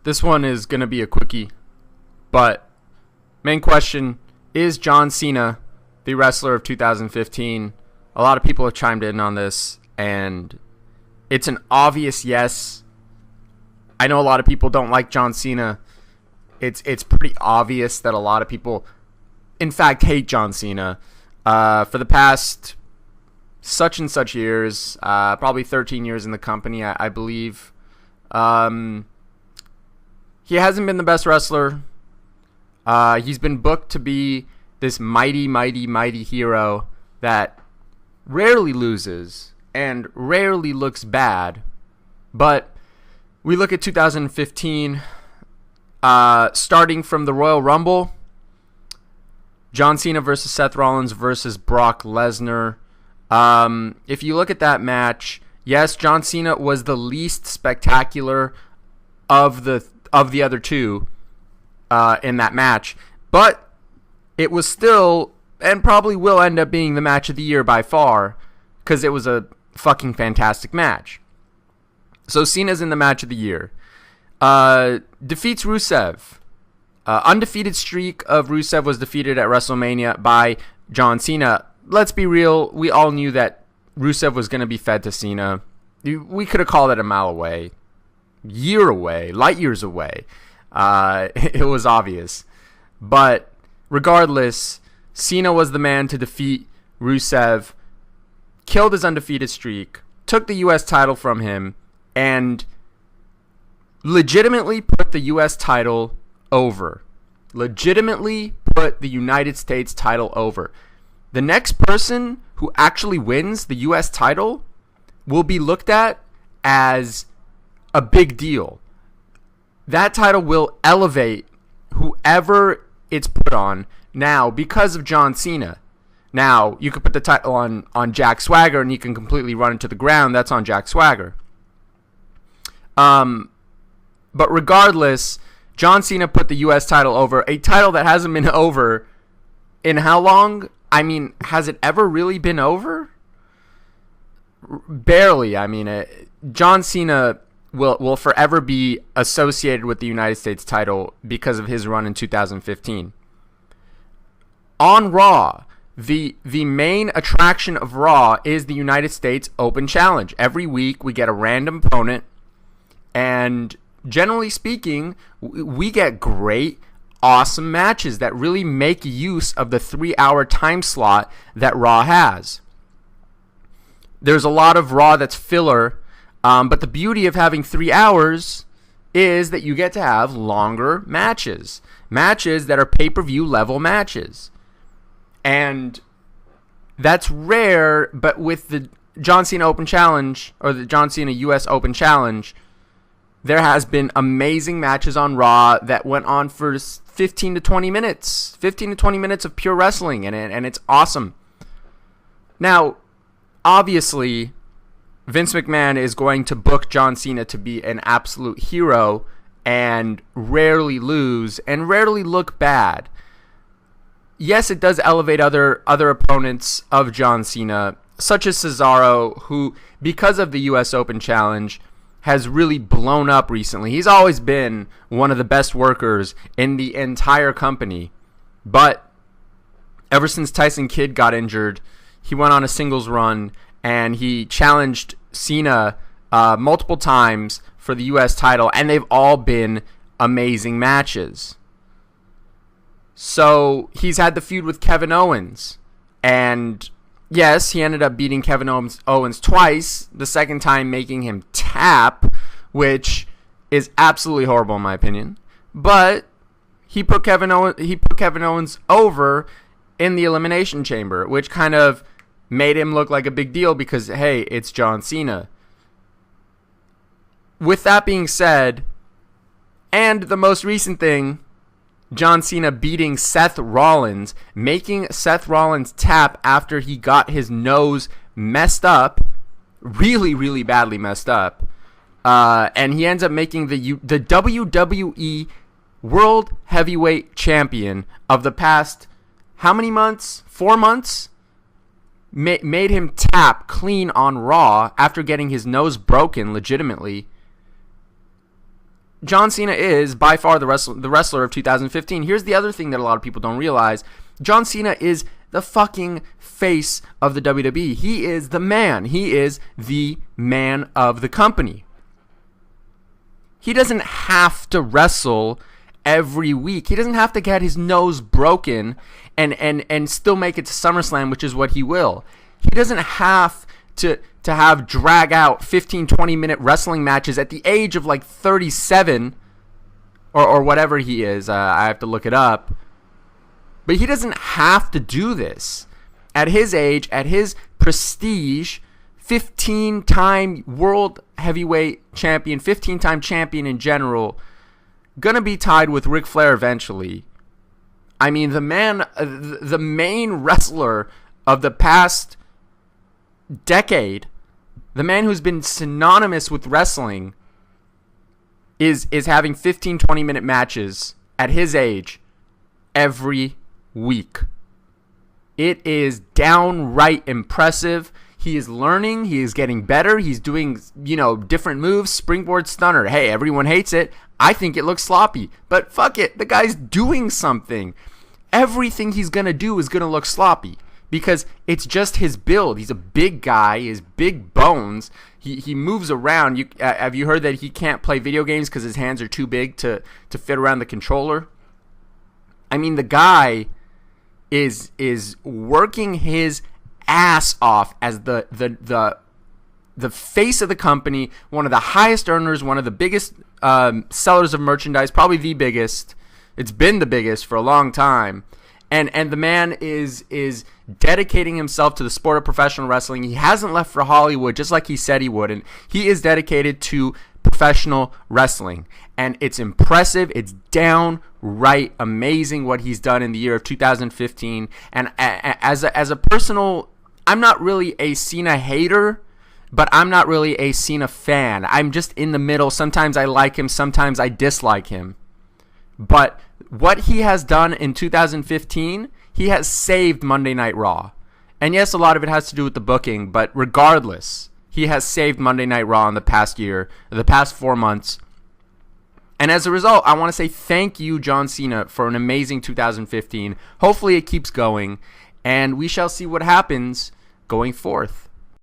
This one is going to be a quickie, but main question, is John Cena the wrestler of 2015? A lot of people have chimed in on this, and it's an obvious yes. I know a lot of people don't like John Cena. It's pretty obvious that a lot of people, in fact, hate John Cena. For the past such and such years, probably 13 years in the company, I believe. He hasn't been the best wrestler. He's been booked to be this mighty, mighty, mighty hero that rarely loses and rarely looks bad. But we look at 2015, starting from the Royal Rumble, John Cena versus Seth Rollins versus Brock Lesnar. If you look at that match, yes, John Cena was the least spectacular of the other two in that match, but it was still, and probably will end up being, the match of the year by far, because it was a fucking fantastic match. So Cena's in the match of the year. Defeats Rusev. Undefeated streak of Rusev was defeated at WrestleMania by John Cena. Let's be real, we all knew that Rusev was going to be fed to Cena. We could have called it a mile away, year away, light years away. It was obvious. But regardless, Cena was the man to defeat Rusev, killed his undefeated streak, took the U.S. title from him, and legitimately put the U.S. title over. Legitimately put the United States title over. The next person who actually wins the U.S. title will be looked at as a big deal. That title will elevate whoever it's put on now because of John Cena. Now, you could put the title on Jack Swagger and he can completely run into the ground. That's on Jack Swagger. But regardless, John Cena put the U.S. title over. A title that hasn't been over in how long? I mean, has it ever really been over? Barely. I mean, John Cena will forever be associated with the United States title because of his run in 2015. On Raw, the main attraction of Raw is the United States Open Challenge. Every week we get a random opponent, and generally speaking, we get great, awesome matches that really make use of the 3-hour time slot that Raw has. There's a lot of Raw that's filler, but the beauty of having 3 hours is that you get to have longer matches. Matches that are pay-per-view level matches. And that's rare, but with the John Cena Open Challenge, or the John Cena US Open Challenge, there has been amazing matches on Raw that went on for 15 to 20 minutes. 15 to 20 minutes of pure wrestling, and it's awesome. Now, obviously, Vince McMahon is going to book John Cena to be an absolute hero and rarely lose and rarely look bad. Yes, it does elevate other opponents of John Cena, such as Cesaro, who, because of the U.S. Open Challenge, has really blown up recently. He's always been one of the best workers in the entire company. But ever since Tyson Kidd got injured, he went on a singles run, and he challenged Cena multiple times for the U.S. title, and they've all been amazing matches. So he's had the feud with Kevin Owens, and yes, he ended up beating Kevin Owens twice, the second time making him tap, which is absolutely horrible in my opinion. But he put Kevin Owens over in the Elimination Chamber, which kind of made him look like a big deal because, hey, it's John Cena. With that being said, and the most recent thing, John Cena beating Seth Rollins, making Seth Rollins tap after he got his nose messed up, really, really badly messed up, and he ends up making the WWE World Heavyweight Champion of the past, how many months? 4 months? Made him tap clean on Raw after getting his nose broken legitimately. John Cena is by far the wrestler of 2015. Here's the other thing that a lot of people don't realize. John Cena is the fucking face of the WWE. He is the man. He is the man of the company. He doesn't have to wrestle every week. He doesn't have to get his nose broken and still make it to SummerSlam, which is what he will. He doesn't have to have drag out 15, 20-minute wrestling matches at the age of like 37 or whatever he is. I have to look it up. But he doesn't have to do this. At his age, at his prestige, 15-time world heavyweight champion, 15-time champion in general, gonna be tied with Ric Flair eventually. I mean, the man, the main wrestler of the past decade, the man who's been synonymous with wrestling, is having 15, 20-minute matches at his age every week. It is downright impressive. He is learning. He is getting better. He's doing, different moves. Springboard stunner. Hey, everyone hates it. I think it looks sloppy. But fuck it. The guy's doing something. Everything he's going to do is going to look sloppy because it's just his build. He's a big guy. He has big bones. He moves around. Have you heard that he can't play video games because his hands are too big to fit around the controller? I mean, the guy is working his ass off as the face of the company, one of the highest earners, one of the biggest sellers of merchandise, probably the biggest. It's been the biggest for a long time. And the man is dedicating himself to the sport of professional wrestling. He hasn't left for Hollywood, just like he said he would. And he is dedicated to professional wrestling. And it's impressive. It's downright amazing what he's done in the year of 2015. And as a personal, I'm not really a Cena hater, but I'm not really a Cena fan. I'm just in the middle. Sometimes I like him. Sometimes I dislike him. But what he has done in 2015, he has saved Monday Night Raw. And yes, a lot of it has to do with the booking, but regardless, he has saved Monday Night Raw in the past year, the past 4 months. And as a result, I want to say thank you, John Cena, for an amazing 2015. Hopefully it keeps going, and we shall see what happens going forth.